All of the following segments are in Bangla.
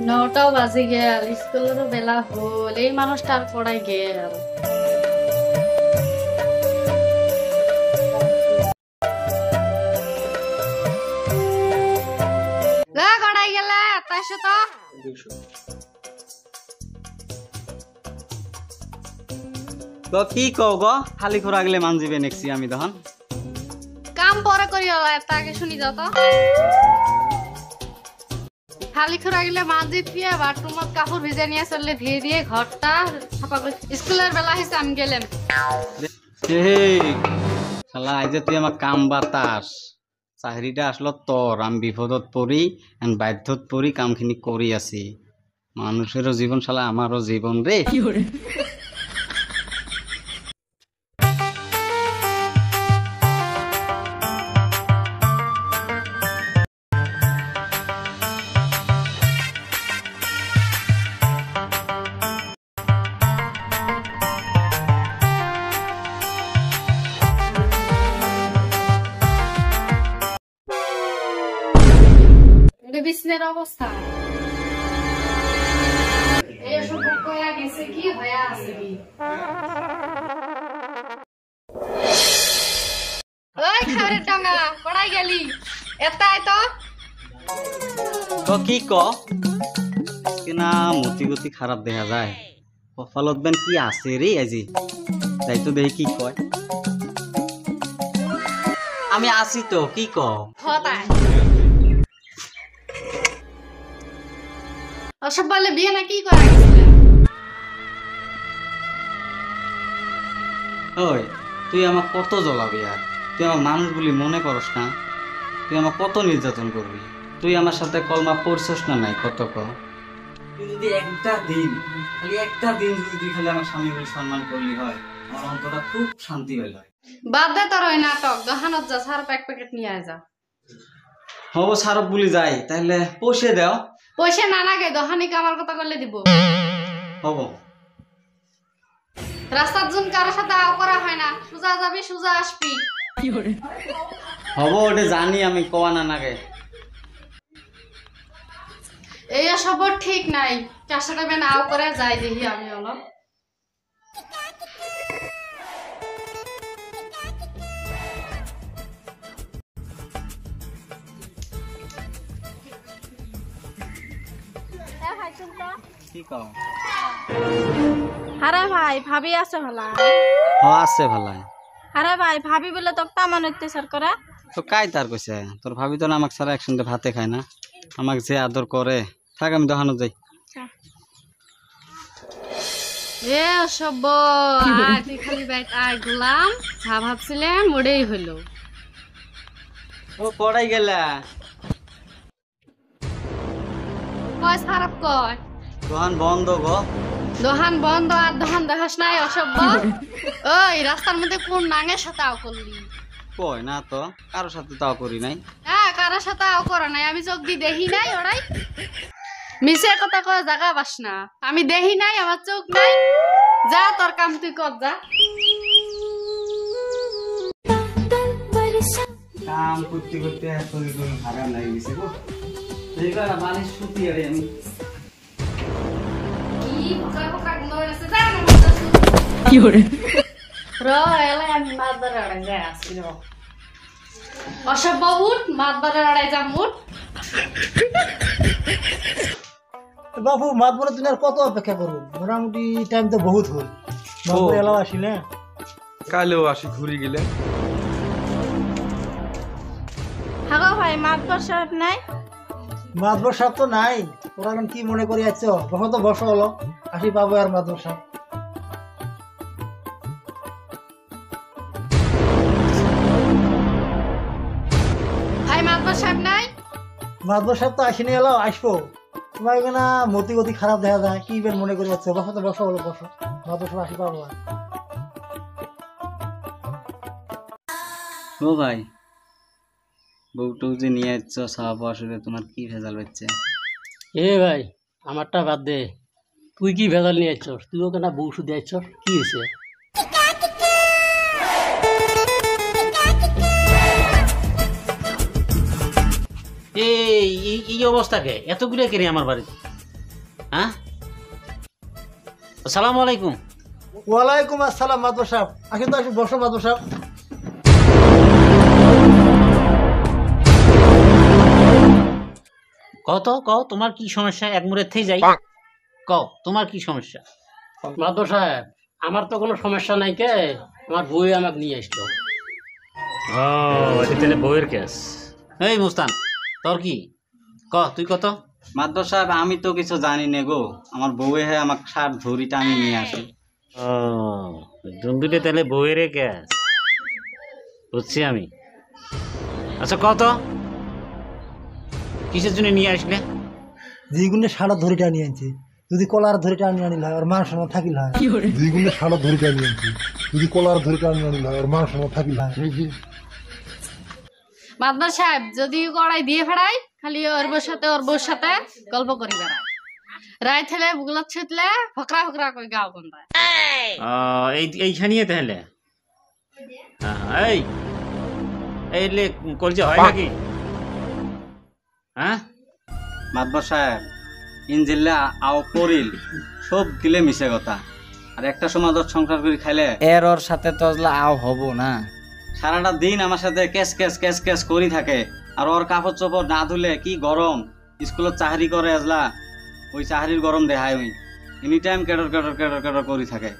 নটাও বাজে গেল, স্কুলেরও বেলা হল, এই মানুষটা আর পড়াই গেল। গড়াই গেলে তো কি কও গো, খালি খোরা গেলে মান যাবে নেক্সি আমি তখন কাম পরে করি আগে শুনি যাও তো। খালি খোরা গেলে মাঝে দিয়ে বাথরুমত কাপড় ভিজে নিয়ে চললে ধুয়ে দিয়ে ঘরটা সাফা করে স্কুলের বেলা হয়েছে আমি গেলাম। শালা আজ তুই আমার কাম বাতাস, চাকরিটা আসলো তোর, আমি বিপদত পড়ি বাধ্যত পড়ি কামখিনি করি আছি। মানুষেরও জীবন শালা আমারও জীবন রে। বিছনের অবস্থা এসব কয়া গেছে কি হয়ে আছে কি? ওই খাবারের টাঙ্গা পড়াই গেলি এটাই তো কি ক কিনা মতি গতি খারাপ দেখা যায়, কপালত বেন কি আছে রে আজি, তাই তো দেখি কি কয়। আমি আছি তো, কি ক হতাই ওসব বলে বিয়ে না কি করা গেছিল? ওই তুই আমার কত জ্বলাবি আর, তুই আমার মানুষ বলি মনে করস না? তুই আমার কত নির্যাতন করবি? তুই আমার সাথে কলমা পড়ছস না নাই কত ক? তুই যদি একটা দিন যদি তুই খালি আমার স্বামী বলে সম্মান করলি হয়, আমার অন্তরটা খুব শান্তি পেল হয়। বাদ দে তোর ওই নাটক, দোকানত যা সার প্যাকেট নিয়ে আয় যা। হব সারব বলি যাই, তাহলে পয়সা দাও। পয়সা না লাগে, দোকানি কামার কথা করলে দিব। হব রাস্তার জন্য কারোর সাথে আও করা হয় না, সোজা যাবি সোজা আসবি। হব ওটা জানি আমি, কোয়া না নাগে এই সব ঠিক নাই, কার সাথে বেন আও করে যাই দেখি আমি অলপ। কি কও? আরে ভাই ভাবি আছে ভালা? আছে ভালা। আরে ভাই ভাবি বলে তো তামান অত্যাচার করে। তো কাই তার কইছে, তোর ভাবি তো আমাকে ছাড়া একসঙ্গে ভাতে খায় না, আমাকে যে আদর করে। থাক আমি দোকানে যাই। এ সব তুই খালি বাইট আয় গুলাম, যা ভাবছিলাম ওটাই হইলো। ও পড়াই গেলা? কয় খারাপ কয়, দোকান বন্ধ গো। দোকান বন্ধ আর দোকান দেখাস নাই অসভ্য। ওই রাস্তার মধ্যে কোন নাঙের সাথে আও করলি? কই না তো, কারোর সাথে তাও করি নাই। হ্যাঁ কারোর সাথে আও করা নাই, আমি চোখ দিয়ে দেখি নাই। ওরাই মিছে কথা কয়ে জায়গা পাস না, আমি দেখি নাই, আমার চোখ নাই। যা তোর কাম তুই কর যা। কাম করতে করতে শরীর ভাগা নাই গেছে গো। এইবার বালিশ শুতি আরে আমি। কি করে র এলে আমি মাতবার আড়াই যাই আসি র। অসভ্য উঠ, মাতবার আড়াই যা মুঠ। বাবু মাতবরে তুমি আর কত অপেক্ষা করবো? মোটামুটি টাইম তো বহুত হল, মাতবর এলাও আসি না, কালেও আসি ঘুরি গেলে। হ্যাঁ ভাই মাতবর সাহেব নাই? মাতবর সাহেব তো নাই, ওরা এখন কি মনে করি আছো? বসো তো বসো, হলো আসি পাবো আর মাতবর সাহেব। ভাই মাতবার সাহেব নাই? মাতবর সাহেব তো আসেনি, এলো আসবো। তোমার এখানে মতি গতি খারাপ দেখা যায়, কি বের মনে করি আছো? বসো তো বসো, হলো বসো, মাতবর সাহেব আসি পাবো। ও ভাই, বউটু যে নিয়ে আসছো সাহাব, আসলে তোমার কি ভেজাল হচ্ছে? এ ভাই আমারটা বাদ দে, তুই কি ভেজাল নিয়ে আসছস? তুই ওকে না বউ শুধু আসছস, কি হয়েছে? অবস্থা কে এতগুলো কেরে আমার বাড়িতে? হ্যাঁ, আসসালামু আলাইকুম। ওয়ালাইকুম আসসালাম মাদবর সাহেব, আসেন তো, আসেন, বসো মাদবর সাহেব। কও তোমার কি সমস্যা? এক মুড়ে থেই যাই, কও তোমার কি সমস্যা? মাদবর সাহেব, আমার তো কোনো সমস্যা নাই কে, আমার বই আমাকে নিয়ে আসলো। ও এটা তাহলে বউয়ের কেস। এই মুস্তান, তোর কি তুই কত? মাদবর সাহেব আমি তো কিছু জানি না গো, আমার বউয়ে হ্যাঁ আমাকে সার ধরিটা আমি নিয়ে আসি। ও দুন্দুলে তাহলে বউয়ের কেস, বুঝছি আমি। আচ্ছা কত কিসের জন্য নিয়ে আসলে? যেগুলো সাড়া ধরিটা নিয়ে আনছি, যদি কলার ধরিটা আনি আনিল হয়, আর মান সম্মান থাকিল হয়। যেগুলো সাড়া ধরিটা নিয়ে আনছি, যদি কলার ধরিটা আনি আনিল হয়, আর মান সম্মান থাকিল হয়। মাদবর সাহেব যদি কড়াই দিয়ে ফেড়াই, খালি ওর বউর সাথে গল্প করি বেড়ায়, রায় থেলে বুগলত ছুটলে ফকরা ফকরা কই গাও গন্ধায়। এইখানিয়ে তাহলে এই এইলে কলজা হয় নাকি? হ্যাঁ মাদবর সাহেব ইনজিল্লা আও করিল সব দিলে মিশে কথা, আর একটা সমাজত সংসার করে খাইলে এর ওর সাথে তো আও হব না। সারাটা দিন আমার সাথে ক্যাশ ক্যাশ ক্যাশ ক্যাশ করি থাকে, আর ওর কাপড় চোপড় না ধুলে কি গরম, স্কুলত চাকরি করে আসলা, ওই চাকরির গরম দেখায় ওই এনি টাইম কেডর কেডর কেডর কেডর করি থাকে।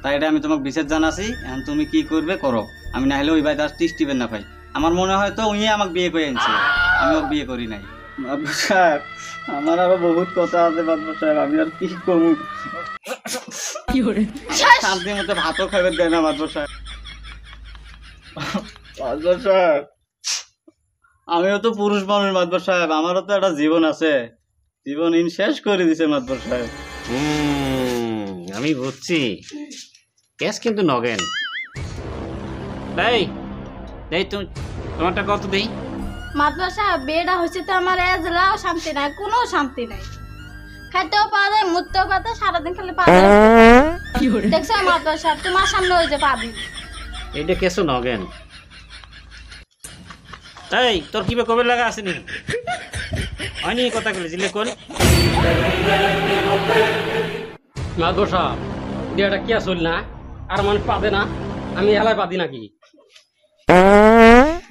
তাই এটা আমি তোমাকে বিশেষ জানাছি, এখন তুমি কি করবে করো, আমি না হলে ওই বাড়িতে আর টিস্টিবেন না পাই। আমার মনে হয় তো উনি আমাকে বিয়ে করে আনছে, আমি ওকে বিয়ে করি নাই। মাদবর সাহেব আমার আরো বহুত কথা আছে মাদবর সাহেব, আমি আর কি করবো, শান্তির মতো ভাতও খাইবে দেয় না মাদবর সাহেব। মাদবর সাহেব আমিও তো পুরুষ মানুষ মাদবর সাহেব, আমারও তো একটা জীবন আছে, জীবন শেষ করে দিছে মাদবর সাহেব। আমি বুঝছি, কেস কিন্তু নগেন। দেই তুমি তোমারটা কত দেই? মাদবর সাহেব বিয়েটা হয়েছে তো আমার এজলাও শান্তি নাই, কোনো শান্তি নাই। খাইতেও পাওয়া যায়, মুততেও পাওয়া যায়, সারাদিন খালি পা দেখছো মাদবর সাহেব, তোমার সামনে ওই যে পাবি এইটা কেসও নগেন। এই তোর কিবা কবে লাগা আছে নি? হয়নি কথা বলে জিলে কোন মাদবর সাহেব, এটা কি আসল না, আর মানুষ পাবে না, আমি এলাই পাদি নাকি?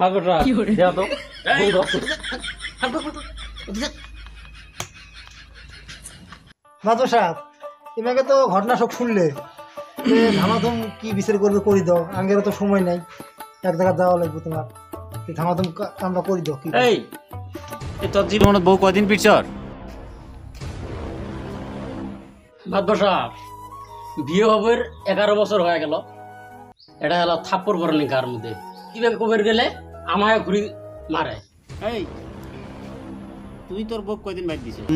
মাদবর সাহেব দেয়া তো মাদবর সাহেব এমাকে তো ঘটনা সব শুনলে, ধামাধুম কি বিচার করবে করি দাও, আঙ্গেরও তো সময় নাই, এক জায়গায় যাওয়া লাগবে তোমার, ধামাধুম কামটা করি দাও। কি এই তোর জীবনে বউ কদিন পিছর? মাদবর সাহেব বিয়ে হবার 11 বছর হয়ে গেল, এটা হলো থাপ্পড় পড়েনি কার মধ্যে, কিভাবে কবের গেলে আমায় ঘুরি মারে। এই তুই তোর বউ কয়দিন বাইর দিছিস?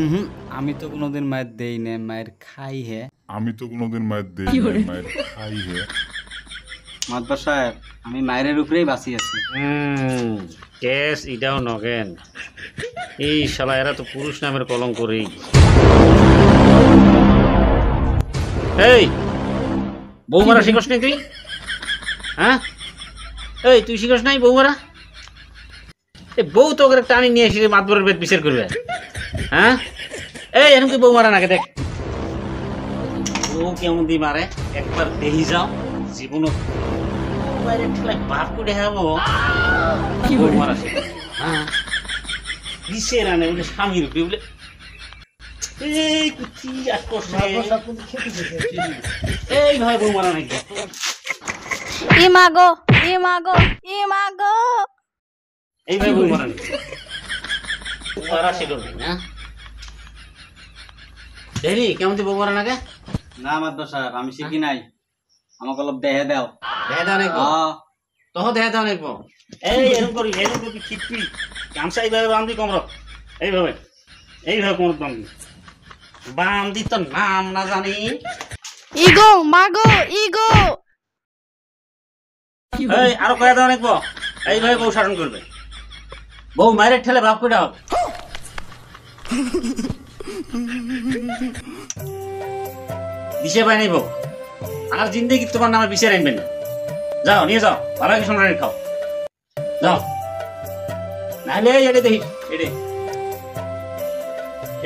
আমি তো কোনোদিন মায়ের দেই না, মায়ের খাই হে। আমি তো কোনোদিন মায়ের দেই মায়ের খাই হে। মাদবর সাহেব আমি মায়ের উপরেই বাঁচি আছি। কেস এটাও নগেন। এই শালা এরা তো পুরুষ নামের কলঙ্ক করেই। এই বউ মারা শিখস নাই তুই? হ্যাঁ এই তুই শিখস নাই বউ মারা? এই বউ তো ওকে টানি নিয়ে এসে মাতবরের বেদ বিচার করবে। হ্যাঁ এই এখন কি বউ মারা নাকি দেখ, বউ কেমন দিয়ে মারে একবার দেখি যাও, জীবন বাপ করে দেখাবো কি বউ মারা শিখে। হ্যাঁ কিসের আনে বলে স্বামীর উপরে বলে এই কুচি আর কষ্ট এইভাবে বউ মারা নাকি? ইমাগো ইমাগো ইমাগো এইভাবে বউ মারা নাকি? মারা ছিল না দেখলি কেমন বউ মারা নাকি? না মাদবর সাহেব আমি শিখি নাই, আমাকে অলপ দেহে দাও। দেখা দাও নাকি? তহ দেখা দাও নাকি? এই এরকম করি খিপি গামছা এইভাবে বান্ধি কমর, এইভাবে এইভাবে কোমর বান্ধি বান্ধি, তোর নাম না জানি ইগো মাগো ইগো। এই আরো কয়া দাও নাকি? এইভাবে বউ শাসন করবে, বউ মায়ের ঠেলে ভাব করে হবে। দিশে পাই নাই বউ, আর জিন্দগি তোমার নামে বিচার আনবেন না। যাও নিয়ে যাও, ভালো কি সোনারে খাও, যাও নাহলে এটা দেখি এটে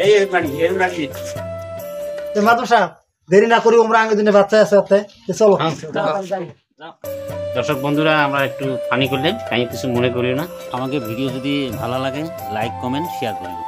এই রাখি এই রাখি তো মাধব সাহেব দেরি না করি আমরা আগে দিনে বাচ্চা আছে ওতে চলো দর্শক বন্ধুরা আমরা একটু ফানি করলেন, তাই কিছু মনে করিও না। আমাকে ভিডিও যদি ভালো লাগে লাইক কমেন্ট শেয়ার করিও।